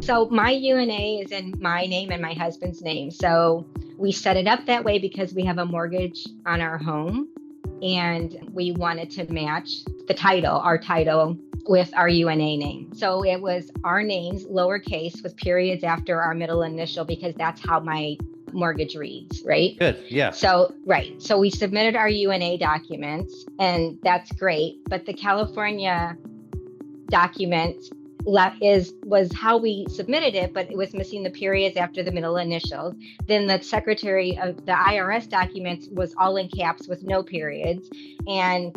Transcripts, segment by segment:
So my UNA is in my name and my husband's name. So we set it up that way because we have a mortgage on our home and we wanted to match our title with our UNA name. So it was our names, lowercase with periods after our middle initial, because that's how my mortgage reads, right? Good. Yeah. So, right. So we submitted our UNA documents and that's great. But the California document was how we submitted it, but it was missing the periods after the middle initials. Then the secretary of the IRS documents was all in caps with no periods. And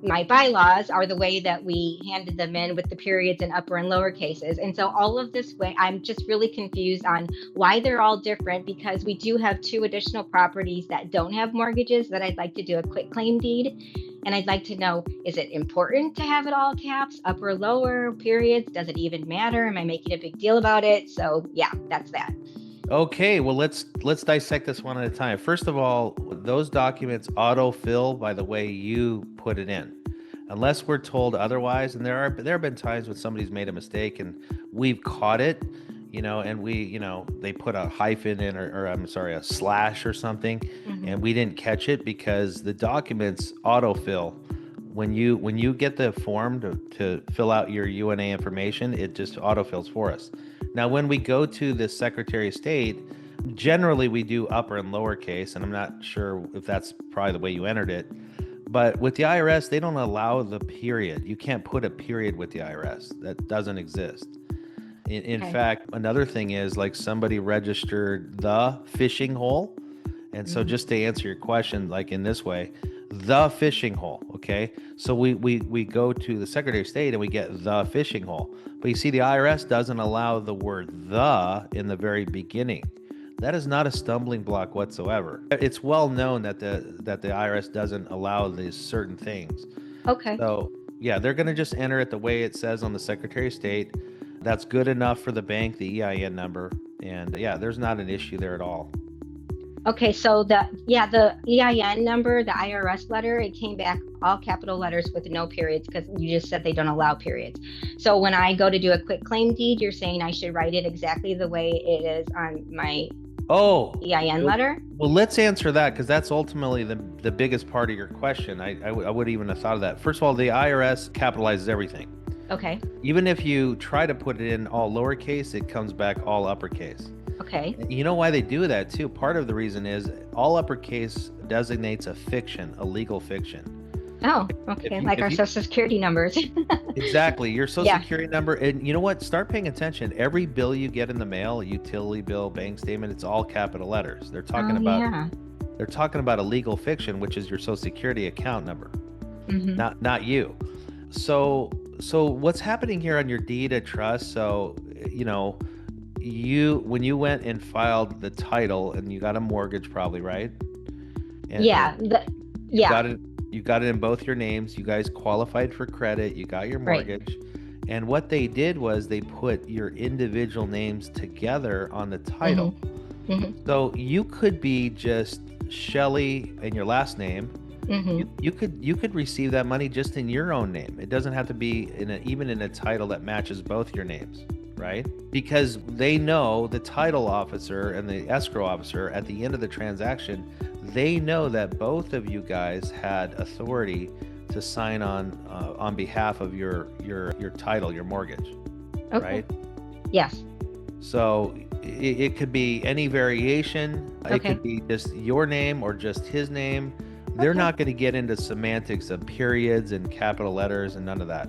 my bylaws are the way that we handed them in with the periods in upper and lower cases. And so all of this way, I'm just really confused on why they're all different, because we do have 2 additional properties that don't have mortgages that I'd like to do a quick claim deed. And I'd like to know, is it important to have it all caps, upper, lower, periods? Does it even matter? Am I making a big deal about it? So yeah, that's that. Okay, well, let's dissect this one at a time. First of all, those documents autofill by the way you put it in, unless we're told otherwise. And there have been times when somebody's made a mistake and we've caught it, and they put a hyphen in or I'm sorry, a slash or something, and we didn't catch it because the documents autofill. When you get the form to fill out your UNA information, it just autofills for us. Now, when we go to the Secretary of State, generally we do upper and lower case, and I'm not sure if that's probably the way you entered it. But with the IRS, they don't allow the period. You can't put a period with the IRS. That doesn't exist. In fact, another thing is like somebody registered the fishing hole. And so just to answer your question, like in this way, the fishing hole, okay? So we go to the Secretary of State and we get the fishing hole. But you see, the IRS doesn't allow the word the in the very beginning. That is not a stumbling block whatsoever. It's well known that the IRS doesn't allow these certain things. Okay. So yeah, they're going to just enter it the way it says on the Secretary of State. That's good enough for the bank, the EIN number. And yeah, there's not an issue there at all. Okay, so the EIN number, the IRS letter, it came back all capital letters with no periods because you just said they don't allow periods. So when I go to do a quick claim deed, you're saying I should write it exactly the way it is on my EIN letter? Well, let's answer that because that's ultimately the biggest part of your question. I wouldn't even have thought of that. First of all, the IRS capitalizes everything. Okay. Even if you try to put it in all lowercase, it comes back all uppercase. Okay. You know why they do that too? Part of the reason is all uppercase designates a fiction, a legal fiction. Oh, okay. Like our social security numbers. Exactly. Your social security number. And you know what? Start paying attention. Every bill you get in the mail, a utility bill, bank statement, it's all capital letters. They're talking about a legal fiction, which is your social security account number, not you. So what's happening here on your deed of trust? So, when you went and filed the title and you got a mortgage probably, right? And you got it in both your names. You guys qualified for credit. You got your mortgage. Right. And what they did was they put your individual names together on the title. So you could be just Shelley and your last name. You could receive that money just in your own name. It doesn't have to be even in a title that matches both your names, right? Because they know, the title officer and the escrow officer at the end of the transaction, they know that both of you guys had authority to sign on behalf of your title, your mortgage, right? Yes. So it could be any variation. Okay. It could be just your name or just his name. They're not going to get into semantics of periods and capital letters and none of that.